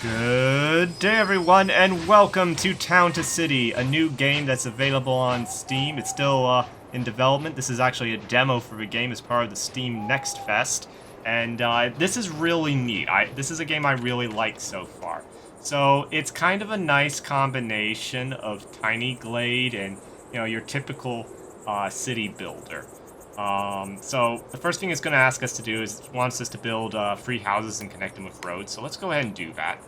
Good day, everyone, and welcome to Town to City, a new game that's available on Steam. It's still in development. This is actually a demo for the game as part of the Steam Next Fest, and this is really neat. This is a game I really like so far. So it's kind of a nice combination of Tiny Glade and your typical city builder. So the first thing it's going to ask us to do is it wants us to build free houses and connect them with roads. So let's go ahead and do that.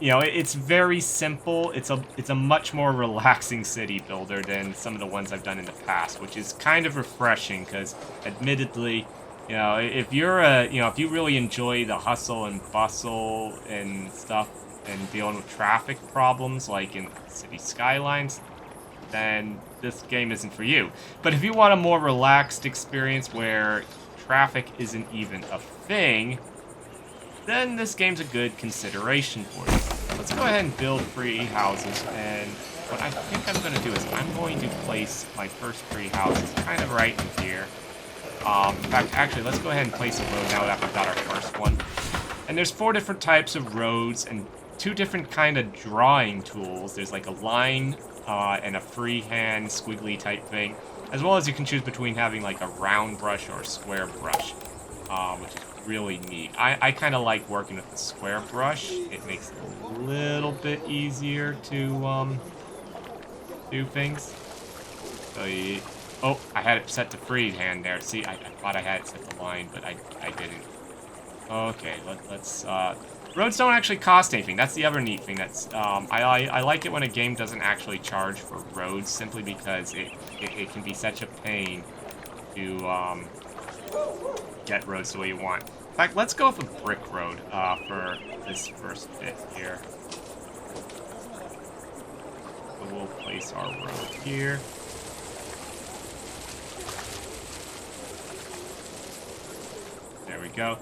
It's very simple. It's a much more relaxing city builder than some of the ones I've done in the past, which is kind of refreshing because, admittedly, if you really enjoy the hustle and bustle and stuff and dealing with traffic problems like in City Skylines, then this game isn't for you. But if you want a more relaxed experience where traffic isn't even a thing, then this game's a good consideration for you. Let's go ahead and build free houses, and what I think I'm going to do is I'm going to place my first free houses kind of right in here. In fact, actually, let's go ahead and place a road now that we've got our first one. And there's 4 different types of roads and 2 different kind of drawing tools. There's like a line and a freehand squiggly type thing, as well as you can choose between having like a round brush or a square brush, which is really neat. I kind of like working with the square brush. It makes it a little bit easier to do things. So oh, I had it set to freehand there. See, I thought I had it set to line, but I didn't. Okay, let's roads don't actually cost anything. That's the other neat thing. That's I like it when a game doesn't actually charge for roads, simply because it can be such a pain to get roads the way you want. In fact, let's go with a brick road for this first bit here. So we'll place our road here. There we go.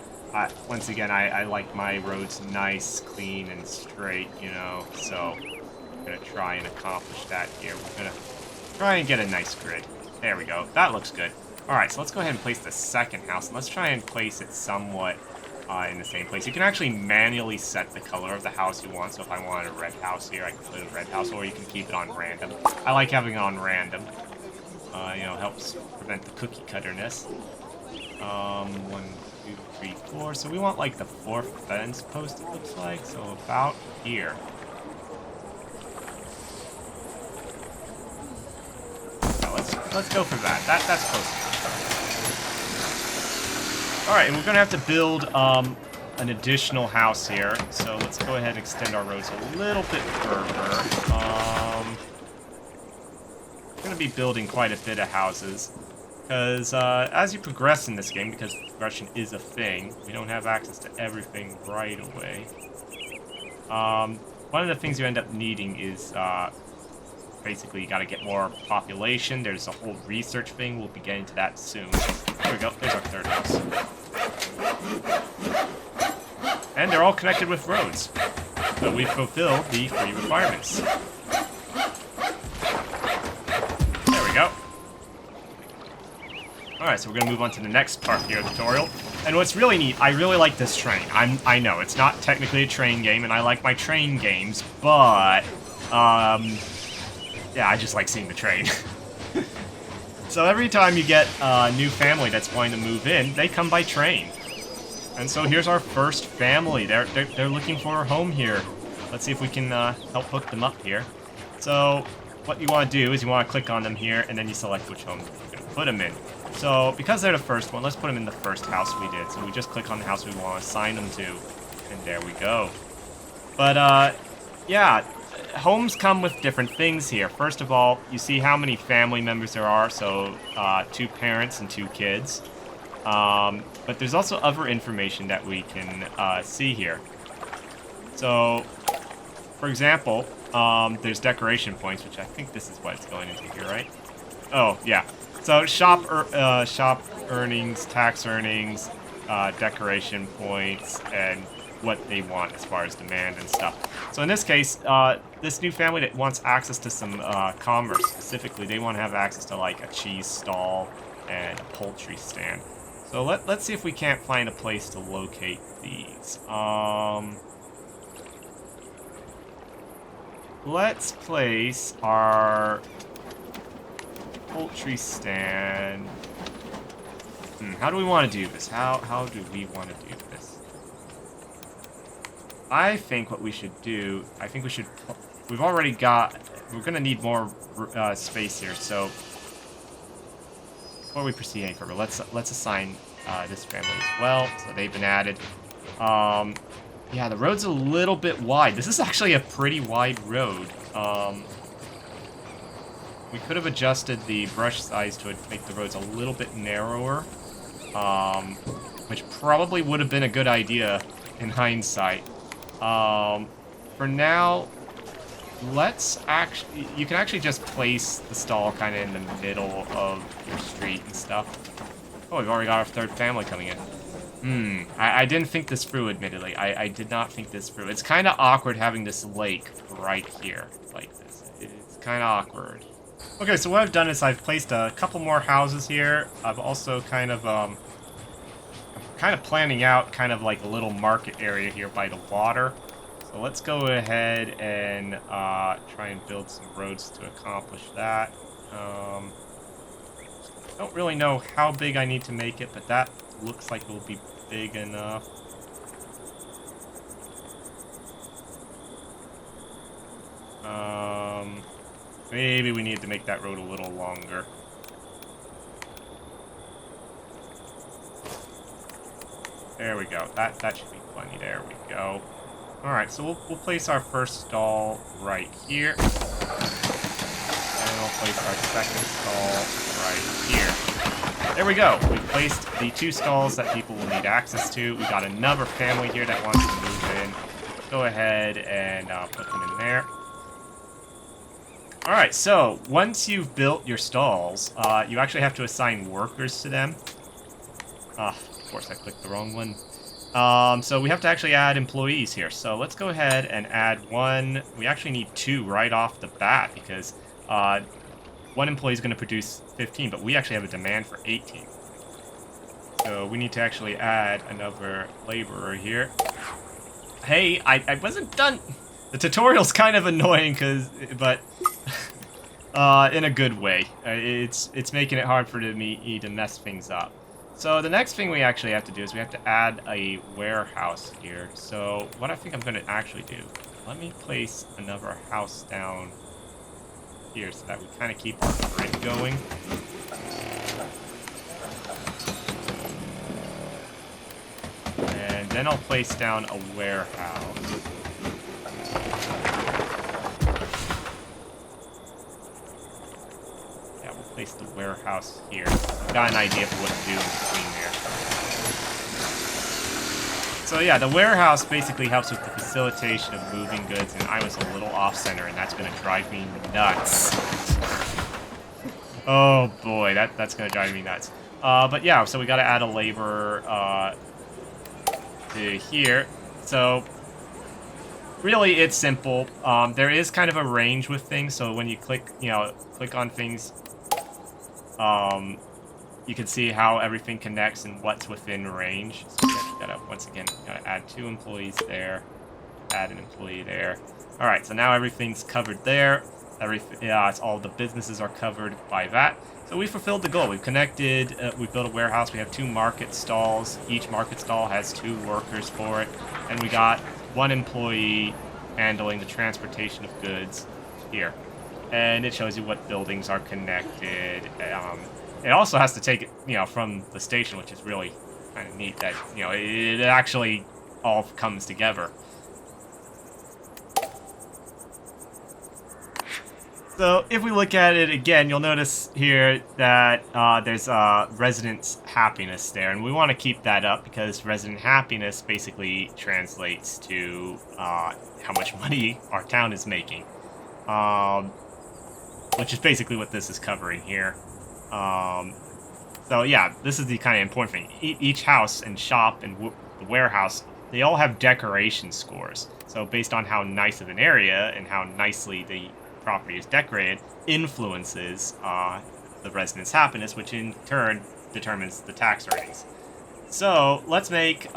Once again, I like my roads nice, clean, and straight, so I'm going to try and accomplish that here. We're going to try and get a nice grid. There we go. That looks good. Alright, so let's go ahead and place the second house. Let's try and place it somewhat in the same place. You can actually manually set the color of the house you want, so if I wanted a red house here, I can put a red house, or you can keep it on random. I like having it on random. Helps prevent the cookie cutterness. 1, 2, 3, 4. So we want like the 4th fence post, it looks like. So about here. Now let's go for that. That's close. All right, and we're gonna have to build an additional house here. So let's go ahead and extend our roads a little bit further. We're gonna be building quite a bit of houses. Because as you progress in this game, because progression is a thing, we don't have access to everything right away. One of the things you end up needing is basically you got to get more population. There's a whole research thing. We'll be getting to that soon. There we go. There's our 3rd house. And they're all connected with roads. So we've fulfilled the free requirements. There we go. Alright, so we're going to move on to the next part here of the tutorial. And what's really neat, I really like this train. I know, it's not technically a train game, and I like my train games, but, yeah, I just like seeing the train. So every time you get a new family that's going to move in, they come by train. And so here's our first family. They're looking for a home here. Let's see if we can help hook them up here. So what you want to do is you want to click on them here, and then you select which home you're going to put them in. So, because they're the first one, let's put them in the first house we did. So we just click on the house we want to assign them to, and there we go. But, yeah, homes come with different things here. First of all, you see how many family members there are, so 2 parents and 2 kids. But there's also other information that we can see here. So, for example, there's decoration points, which I think this is what it's going into here, right? Oh, yeah. So shop earnings, tax earnings, decoration points, and what they want as far as demand and stuff. So in this case, this new family that wants access to some commerce, specifically, they want to have access to like a cheese stall and a poultry stand. So let's see if we can't find a place to locate these. let's place our poultry stand. How do we want to do this? How do we want to do this? I think what we should do, we've already got, we're going to need more space here, so before we proceed any further, let's assign this family as well, so they've been added. Yeah, the road's a little bit wide. This is actually a pretty wide road. We could have adjusted the brush size to make the roads a little bit narrower, which probably would have been a good idea in hindsight. For now, you can actually just place the stall kind of in the middle of your street and stuff. Oh, we've already got our third family coming in. I didn't think this through, admittedly. I did not think this through. It's kind of awkward having this lake right here, like this. It's kind of awkward. Okay, so what I've done is I've placed a couple more houses here. I've also kind of planning out kind of like a little market area here by the water. So let's go ahead and try and build some roads to accomplish that. Don't really know how big I need to make it, but that looks like it will be big enough. Maybe we need to make that road a little longer. There we go. That should be plenty. There we go. Alright, so we'll place our first stall right here. And we'll place our second stall right here. There we go. We placed the 2 stalls that people will need access to. We got another family here that wants to move in. Go ahead and put them in there. Alright, so once you've built your stalls, you actually have to assign workers to them. Of course, I clicked the wrong one. So we have to actually add employees here. So let's go ahead and add 1. We actually need 2 right off the bat because 1 employee is going to produce 15, but we actually have a demand for 18. So we need to actually add another laborer here. Hey, I wasn't done. The tutorial's kind of annoying but in a good way. It's making it hard for me to mess things up. So the next thing we actually have to do is we have to add a warehouse here. So what I think I'm going to actually do, let me place another house down here so that we kind of keep our grid going. And then I'll place down a warehouse. Place the warehouse here. I've got an idea of what to do in between there. So yeah, the warehouse basically helps with the facilitation of moving goods, and I was a little off-center, and that's going to drive me nuts. Oh boy, that's going to drive me nuts. But yeah, so we got to add a laborer to here. So really, it's simple. There is kind of a range with things, so when you click on things, you can see how everything connects and what's within range. So you gotta, once again, add 2 employees there, add an employee there. All right, so now everything's covered there. All the businesses are covered by that. So we fulfilled the goal. We've connected, we built a warehouse. We have 2 market stalls. Each market stall has 2 workers for it. And we got 1 employee handling the transportation of goods here. And it shows you what buildings are connected. It also has to take it, from the station, which is really kind of neat that, it actually all comes together. So if we look at it again, you'll notice here that there's resident happiness there, and we want to keep that up because resident happiness basically translates to how much money our town is making. Which is basically what this is covering here. So yeah, this is the kind of important thing. Each house and shop and the warehouse, they all have decoration scores. So based on how nice of an area and how nicely the property is decorated, influences the residents' happiness, which in turn determines the tax earnings. So let's make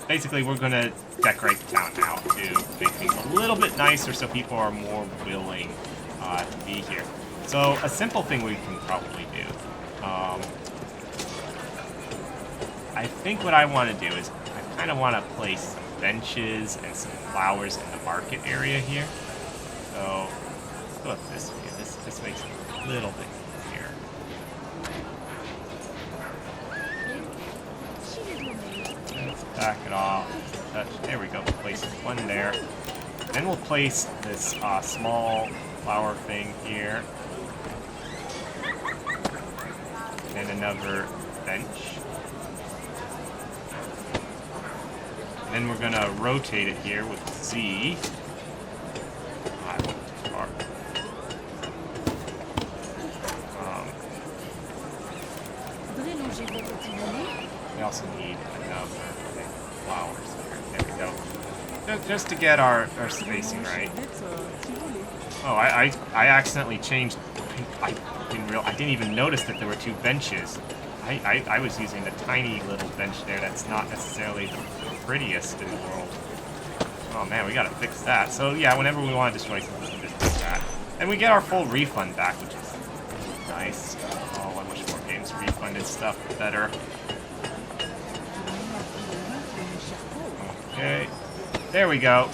basically we're going to decorate the town now to make things a little bit nicer so people are more willing to be here. So a simple thing we can probably do, I think what I want to do is I kind of want to place some benches and some flowers in the market area here. So let's go up this way. This makes it a little bit easier. Let's back it off. There we go. Place one there. Then we'll place this small flower thing here. And another bench. And then we're going to rotate it here with Z. I went too far. We also need another flowers here. There we go. Just to get our spacing right. Oh, I accidentally changed. I didn't even notice that there were two benches. I was using the tiny little bench there that's not necessarily the prettiest in the world. Oh man, we gotta fix that. So yeah, whenever we want to destroy something, we just fix that. And we get our full refund back, which is nice. Oh, I wish more games refunded stuff better. Okay, there we go.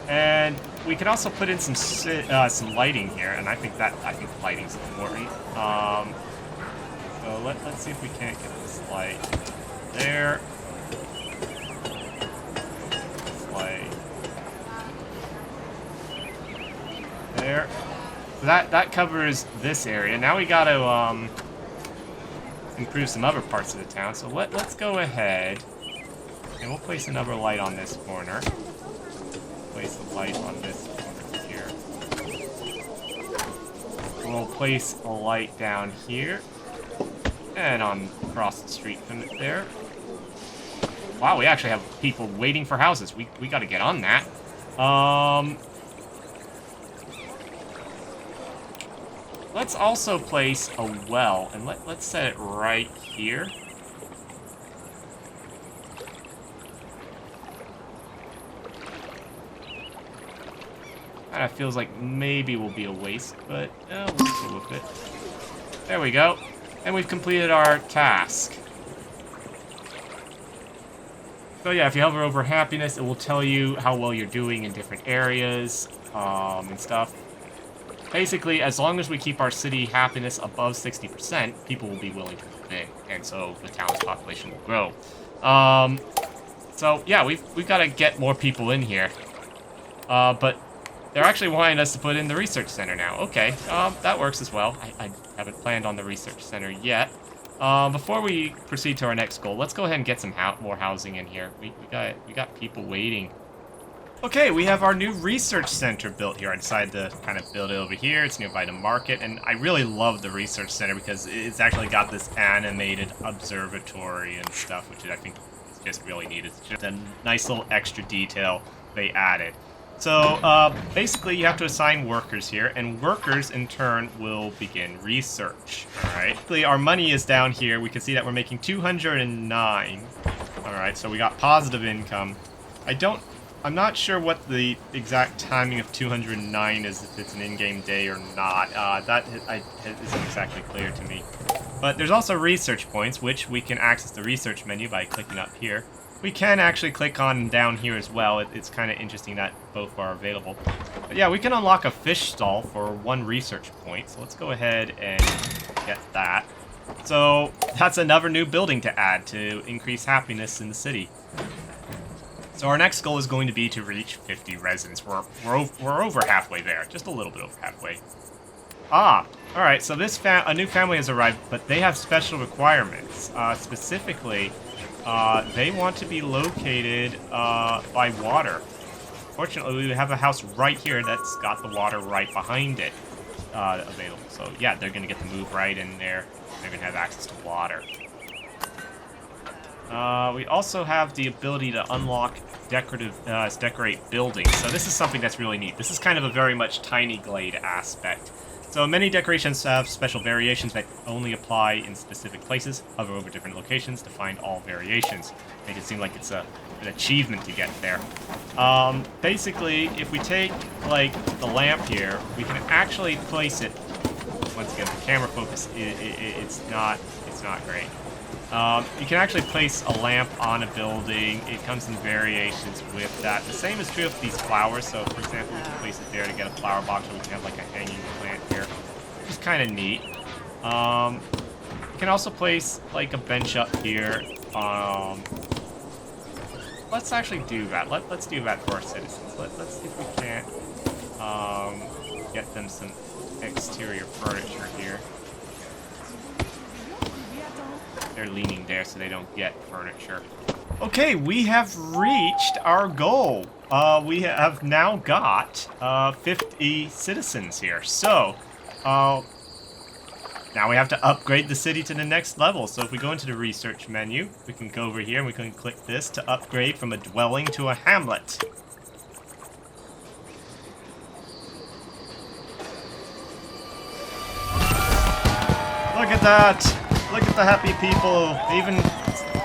And we could also put in some lighting here, and I think lighting's important. So let's see if we can't get this light there. This light there. So that covers this area. Now we got to improve some other parts of the town. So let's go ahead and we'll place another light on this corner. Place a light on this corner here. We'll place a light down here. And on across the street from it there. Wow, we actually have people waiting for houses. We got to get on that. Let's also place a well, and let's set it right here. Kind of feels like maybe will be a waste, but we'll go with it. There we go. And we've completed our task. So yeah, if you hover over happiness, it will tell you how well you're doing in different areas and stuff. Basically, as long as we keep our city happiness above 60%, people will be willing to move in, and so the town's population will grow. So yeah, we've got to get more people in here. But they're actually wanting us to put in the research center now. Okay, that works as well. I haven't planned on the research center yet. Before we proceed to our next goal, let's go ahead and get some more housing in here. We got people waiting. Okay, we have our new research center built here. I decided to kind of build it over here. It's nearby the market, and I really love the research center because it's actually got this animated observatory and stuff, which I think is just really neat. It's just a nice little extra detail they added. So basically you have to assign workers here, and workers in turn will begin research. Alright, our money is down here. We can see that we're making 209. Alright, so we got positive income. I'm not sure what the exact timing of 209 is, if it's an in-game day or not. That isn't exactly clear to me. But there's also research points, which we can access the research menu by clicking up here. We can actually click on down here as well. It's kind of interesting that both are available. But yeah, we can unlock a fish stall for 1 research point. So let's go ahead and get that. So that's another new building to add to increase happiness in the city. So our next goal is going to be to reach 50 residents. We're over halfway there, just a little bit over halfway. Ah, all right. So a new family has arrived, but they have special requirements. Specifically, they want to be located by water. Fortunately, we have a house right here that's got the water right behind it available. So yeah, they're going to get to move right in there. They're going to have access to water. We also have the ability to unlock decorate buildings. So this is something that's really neat. This is kind of a very much tiny glade aspect. So many decorations have special variations that only apply in specific places. Hover over different locations to find all variations. Make it seem like it's an achievement to get there. Basically, if we take like the lamp here, we can actually place it. Once again, the camera focus it's not great. You can actually place a lamp on a building. It comes in variations with that. The same is true of these flowers. So, for example, we can place it there to get a flower box, or we can have like a hanging plant here, which is kind of neat. You can also place like a bench up here. Let's actually do that. Let's do that for our citizens. Let's see if we can't get them some exterior furniture here. They're leaning there so they don't get furniture. Okay, we have reached our goal. We have now got 50 citizens here. So, now we have to upgrade the city to the next level. So if we go into the research menu, we can go over here and we can click this to upgrade from a dwelling to a hamlet. Look at that! Look at the happy people.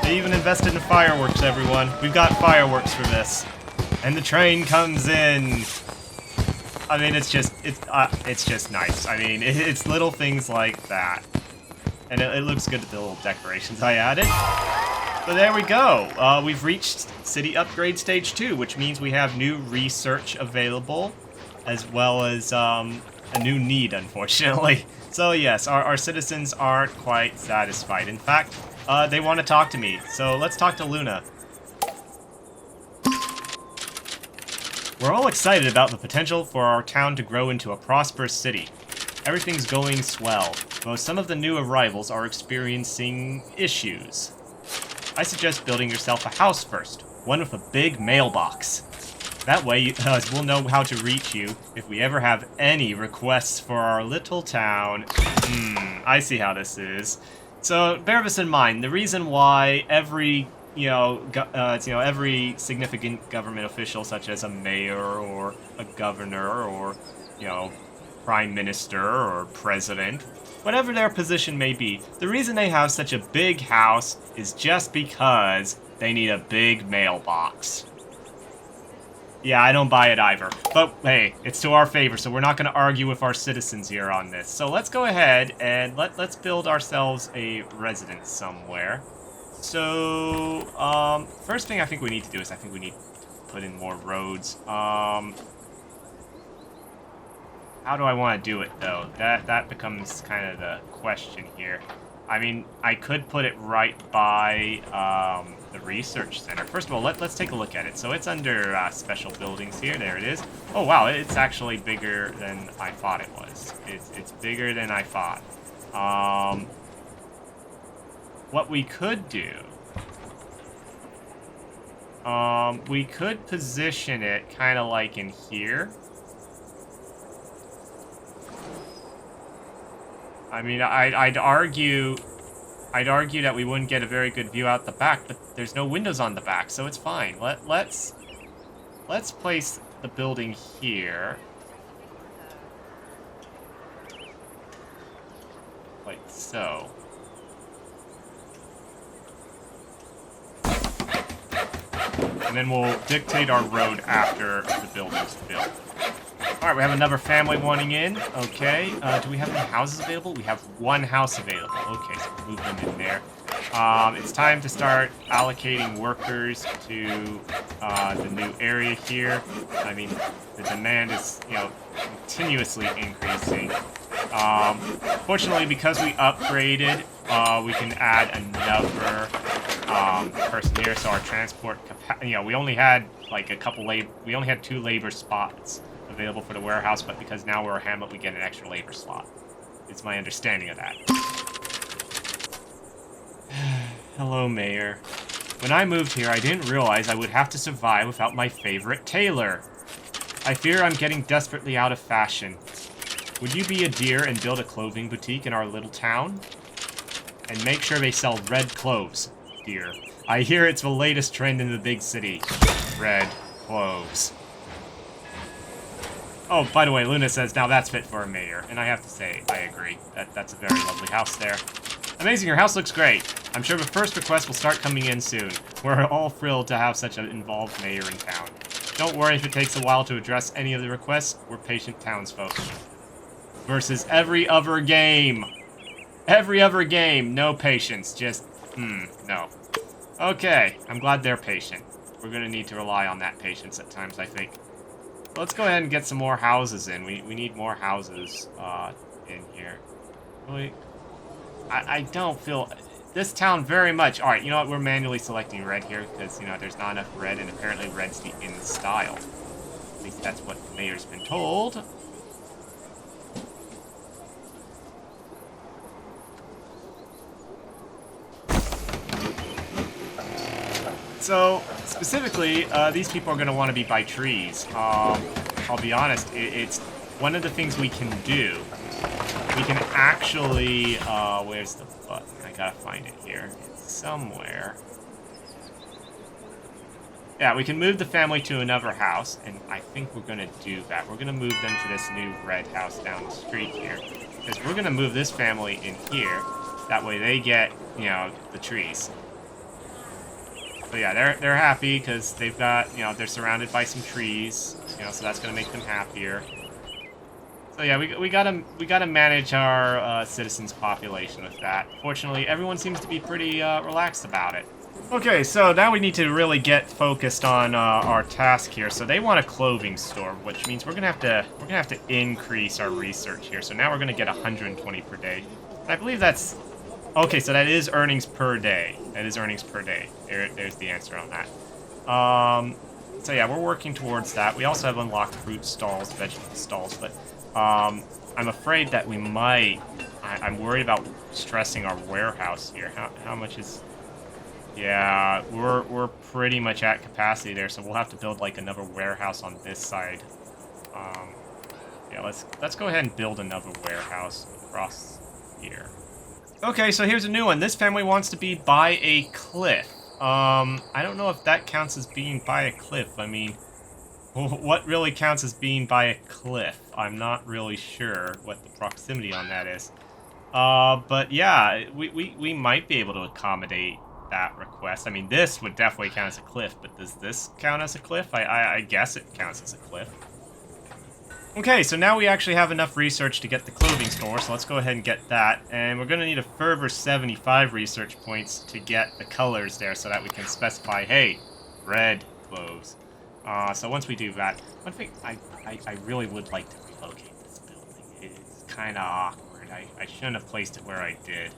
They even invested in fireworks, everyone. We've got fireworks for this. And the train comes in. I mean, it's just nice. I mean, it's little things like that. And it looks good with the little decorations I added. So there we go. We've reached City Upgrade Stage 2, which means we have new research available, as well as a new need, unfortunately. So yes, our citizens aren't quite satisfied. In fact, they want to talk to me. So let's talk to Luna. We're all excited about the potential for our town to grow into a prosperous city. Everything's going swell, though some of the new arrivals are experiencing issues. I suggest building yourself a house first, one with a big mailbox. That way, we'll know how to reach you if we ever have any requests for our little town. I see how this is. So bear this in mind. The reason why every every significant government official, such as a mayor or a governor or prime minister or president, whatever their position may be, the reason they have such a big house is just because they need a big mailbox. Yeah, I don't buy it either. But, hey, it's to our favor, so we're not going to argue with our citizens here on this. So let's go ahead and let's build ourselves a residence somewhere. So, first thing I think we need to do is I think we need to put in more roads. How do I want to do it, though? That becomes kind of the question here. I mean, I could put it right by the research center. First of all, let's take a look at it. So it's under special buildings here. There it is. Oh, wow, it's actually bigger than I thought it was. It's bigger than I thought. What we could do... we could position it kind of like in here. I mean, I'd argue that we wouldn't get a very good view out the back, but there's no windows on the back, so it's fine. Let's place the building here. Like so. And then we'll dictate our road after the building's built. Alright, we have another family wanting in. Okay. Do we have any houses available? We have one house available. Okay, so we'll move them in there. It's time to start allocating workers to the new area here. I mean, the demand is, continuously increasing. Fortunately, because we upgraded, we can add another person here. So our transport capacity, we only had like we only had 2 labor spots available for the warehouse, but because now we're a hamlet, we get an extra labor slot. It's my understanding of that. Hello, Mayor. When I moved here, I didn't realize I would have to survive without my favorite tailor. I fear I'm getting desperately out of fashion. Would you be a dear and build a clothing boutique in our little town? And make sure they sell red clothes, dear. I hear it's the latest trend in the big city. Red clothes. Oh, by the way, Luna says, now that's fit for a mayor. And I have to say, I agree. That's a very lovely house there. Amazing, your house looks great. I'm sure the first request will start coming in soon. We're all thrilled to have such an involved mayor in town. Don't worry if it takes a while to address any of the requests. We're patient townsfolk. Versus every other game. Every other game, no patience. Just, no. Okay, I'm glad they're patient. We're gonna need to rely on that patience at times, I think. Let's go ahead and get some more houses in. We need more houses in here. Really, I don't feel... This town very much... Alright, you know what? We're manually selecting red here because, you know, there's not enough red, and apparently red's the in style. At least that's what the mayor's been told. So, specifically, these people are going to want to be by trees. I'll be honest, it's one of the things we can do. We can actually, where's the button? I gotta find it here. It's somewhere. Yeah, we can move the family to another house, and I think we're going to do that. We're going to move them to this new red house down the street here. Because we're going to move this family in here. That way they get, you know, the trees. So yeah, they're happy because they've got, you know, they're surrounded by some trees, you know, so that's gonna make them happier. So yeah, we gotta manage our citizens' population with that. Fortunately, everyone seems to be pretty relaxed about it. Okay, so now we need to really get focused on our task here. So they want a clothing store, which means we're gonna have to increase our research here. So now we're gonna get 120 per day. And I believe that's... Okay, so that is earnings per day. That is earnings per day. There's the answer on that. So yeah, we're working towards that. We also have unlocked fruit stalls, vegetable stalls, but I'm afraid that we might... I'm worried about stressing our warehouse here. How much is... Yeah, we're pretty much at capacity there, so we'll have to build like another warehouse on this side. Yeah, let's go ahead and build another warehouse across here. Okay, so here's a new one. This family wants to be by a cliff. I don't know if that counts as being by a cliff. I mean, what really counts as being by a cliff? I'm not really sure what the proximity on that is. But yeah, we might be able to accommodate that request. I mean, this would definitely count as a cliff, but does this count as a cliff? I guess it counts as a cliff. Okay, so now we actually have enough research to get the clothing store, so let's go ahead and get that. And we're going to need a further 75 research points to get the colors there so that we can specify, hey, red clothes. So once we do that, one thing I really would like to relocate this building. It's kind of awkward. I shouldn't have placed it where I did.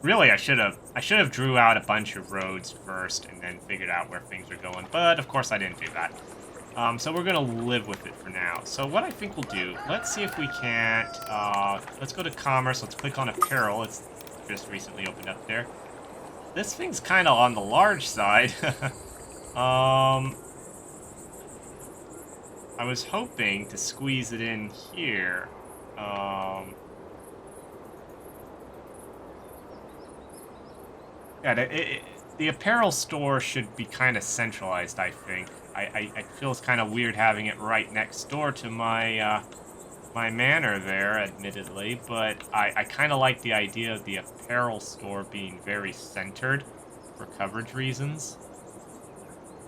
Really, I should have drew out a bunch of roads first and then figured out where things are going, but of course I didn't do that. So we're going to live with it for now. So what I think we'll do, let's see if we can't, let's go to commerce, let's click on apparel, it's just recently opened up there. This thing's kind of on the large side. I was hoping to squeeze it in here. Yeah, the apparel store should be kind of centralized, I think. I feel it's kind of weird having it right next door to my my manor there, admittedly, but I kind of like the idea of the apparel store being very centered for coverage reasons.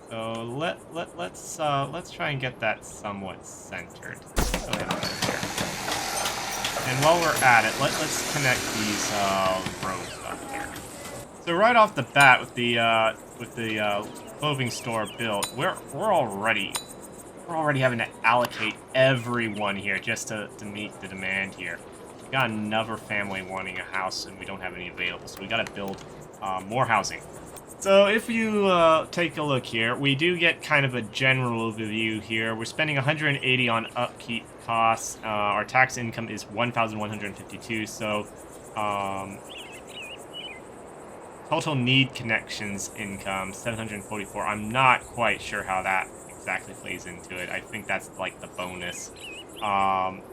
So let's try and get that somewhat centered. Go ahead and put it here. And while we're at it, let's connect these roads up here. So right off the bat, with the clothing store built, we're already having to allocate everyone here just to meet the demand here. We got another family wanting a house, and we don't have any available, so we got to build more housing. So if you take a look here, we do get kind of a general overview here. We're spending 180 on upkeep costs. Our tax income is 1,152. So total need connections income 744. I'm not quite sure how that exactly plays into it. I think that's like the bonus. And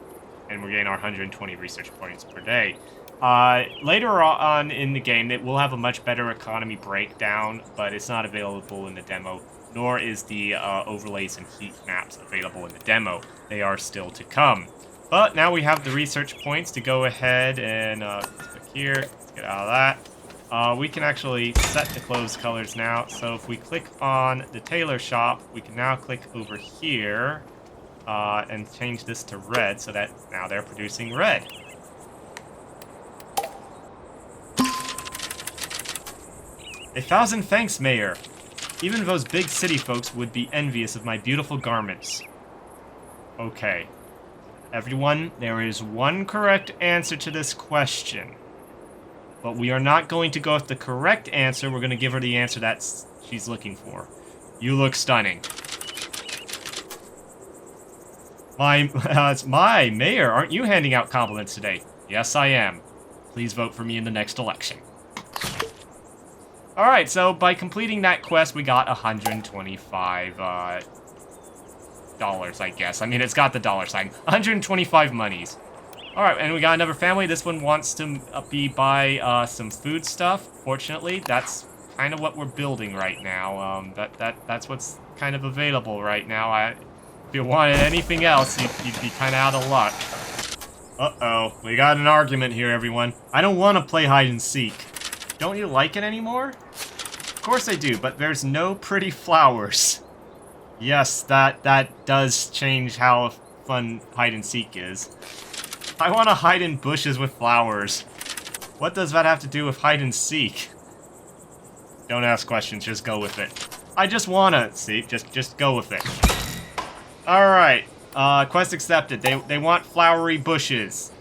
we're getting our 120 research points per day. Later on in the game, it will have a much better economy breakdown, but it's not available in the demo, nor is the overlays and heat maps available in the demo. They are still to come. But now we have the research points to go ahead and click here. Let's get out of that. We can actually set the clothes colors now. So if we click on the tailor shop, we can now click over here and change this to red so that now they're producing red. A thousand thanks, Mayor. Even those big city folks would be envious of my beautiful garments. Okay. Everyone, there is one correct answer to this question. But we are not going to go with the correct answer. We're going to give her the answer that she's looking for. You look stunning. It's my mayor. Aren't you handing out compliments today? Yes, I am. Please vote for me in the next election. Alright, so by completing that quest, we got $125 dollars, I guess. I mean, it's got the dollar sign. 125 monies. Alright, and we got another family. This one wants to buy some food stuff. Fortunately, that's kind of what we're building right now. That's what's kind of available right now. If you wanted anything else, you'd be kind of out of luck. Uh-oh, we got an argument here, everyone. I don't want to play hide and seek. Don't you like it anymore? Of course I do, but there's no pretty flowers. Yes, that does change how fun hide and seek is. I want to hide in bushes with flowers. What does that have to do with hide and seek? Don't ask questions, just go with it. I just wanna, see, just go with it. Alright, quest accepted. They want flowery bushes.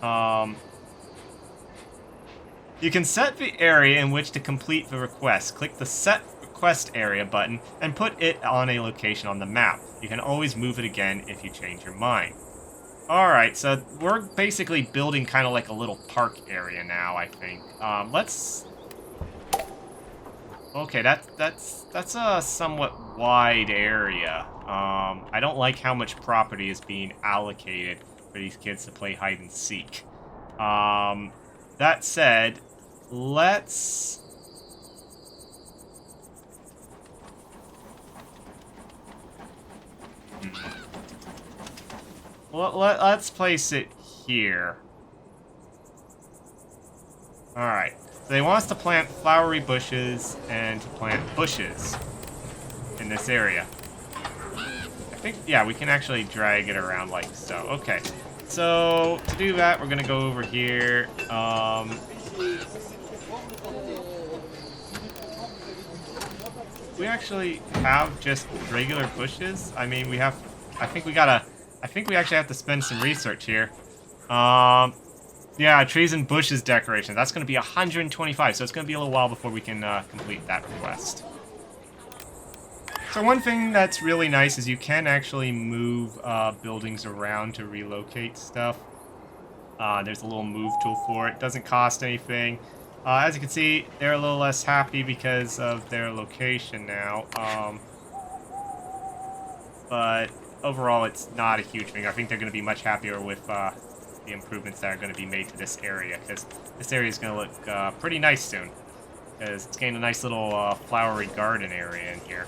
You can set the area in which to complete the request. Click the Set Request Area button and put it on a location on the map. You can always move it again if you change your mind. Alright, so we're basically building kind of like a little park area now, I think. Let's... Okay, that's a somewhat wide area. I don't like how much property is being allocated for these kids to play hide and seek. That said, let's... Let's place it here. Alright. So they want us to plant flowery bushes and to plant bushes in this area. I think, yeah, we can actually drag it around like so. Okay. So, to do that, we're gonna go over here. We actually have just regular bushes. I mean, we have... I think we actually have to spend some research here. Yeah, trees and bushes decoration. That's going to be 125, so it's going to be a little while before we can complete that request. So one thing that's really nice is you can actually move buildings around to relocate stuff. There's a little move tool for it. Doesn't cost anything. As you can see, they're a little less happy because of their location now. But overall, it's not a huge thing. I think they're going to be much happier with the improvements that are going to be made to this area, because this area is going to look pretty nice soon, because it's getting a nice little flowery garden area in here.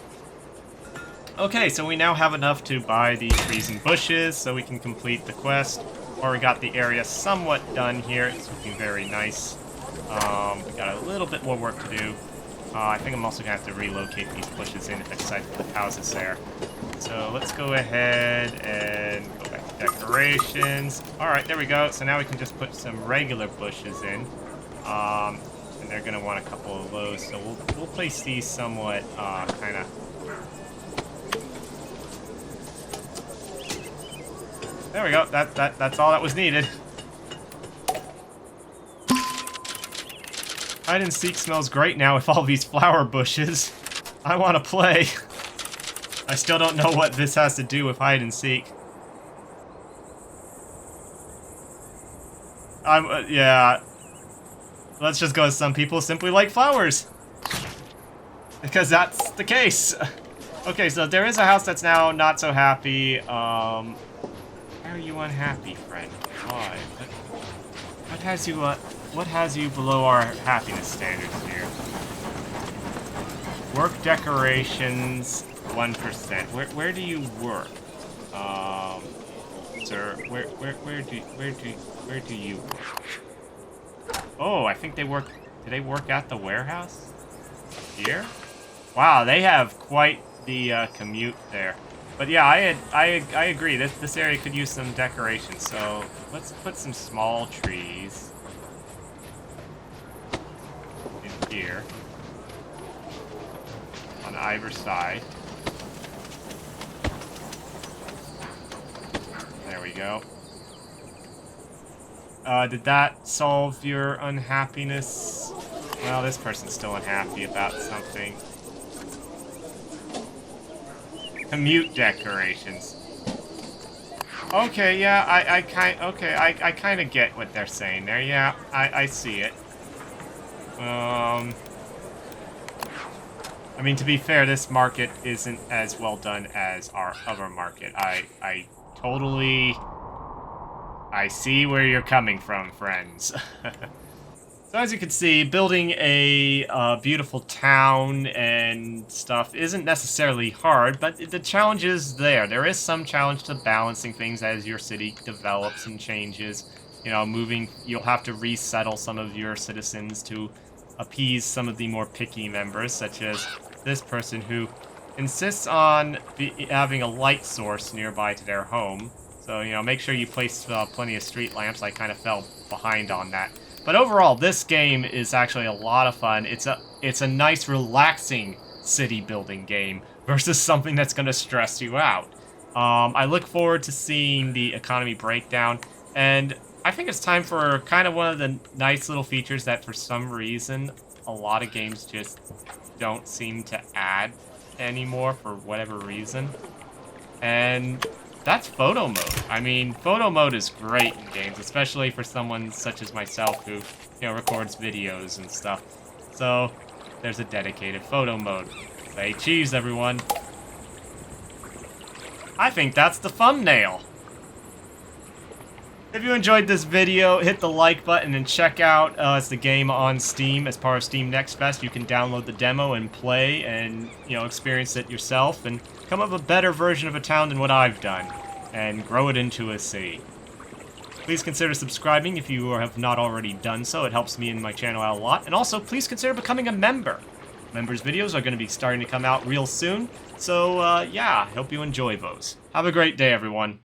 Okay, so we now have enough to buy the trees and bushes, so we can complete the quest. Or we got the area somewhat done here. It's looking very nice. We got a little bit more work to do. I think I'm also going to have to relocate these bushes in if I decide to put houses there. So let's go ahead and go back to decorations. Alright, there we go. So now we can just put some regular bushes in. And they're going to want a couple of those. So we'll place these somewhat kind of... There we go. That's all that was needed. Hide and seek smells great now with all these flower bushes. I want to play. I still don't know what this has to do with hide and seek. Yeah. Let's just go with some people simply like flowers. Because that's the case. Okay, so there is a house that's now not so happy. Why are you unhappy, friend? Why? What has you what has you below our happiness standards here? Work decorations, 1%. Where do you work? Sir, where do you work? Oh, I think they work. Do they work at the warehouse? Here? Wow, they have quite the commute there. But yeah, I agree. This area could use some decoration. So let's put some small trees in here on either side. There we go. Did that solve your unhappiness? Well, this person's still unhappy about something. Commute decorations. Okay, yeah, I kind of get what they're saying there. Yeah, I see it. I mean, to be fair, this market isn't as well done as our other market. I totally... I see where you're coming from, friends. So as you can see, building a beautiful town and stuff isn't necessarily hard, but the challenge is there. There is some challenge to balancing things as your city develops and changes. You know, you'll have to resettle some of your citizens to appease some of the more picky members, such as this person who insists on having a light source nearby to their home. So, you know, make sure you place plenty of street lamps. I kind of fell behind on that. But overall, this game is actually a lot of fun. It's a nice, relaxing city building game versus something that's going to stress you out. I look forward to seeing the economy breakdown, and I think it's time for kind of one of the nice little features that for some reason a lot of games just don't seem to add anymore for whatever reason. And that's photo mode. I mean, photo mode is great in games, especially for someone such as myself who, you know, records videos and stuff. So, there's a dedicated photo mode. Say cheese, everyone. I think that's the thumbnail. If you enjoyed this video, hit the like button and check out it's the game on Steam as part of Steam Next Fest. You can download the demo and play and, you know, experience it yourself and come up with a better version of a town than what I've done and grow it into a city. Please consider subscribing if you have not already done so. It helps me and my channel out a lot. And also, please consider becoming a member. Members' videos are going to be starting to come out real soon. So, yeah, I hope you enjoy those. Have a great day, everyone.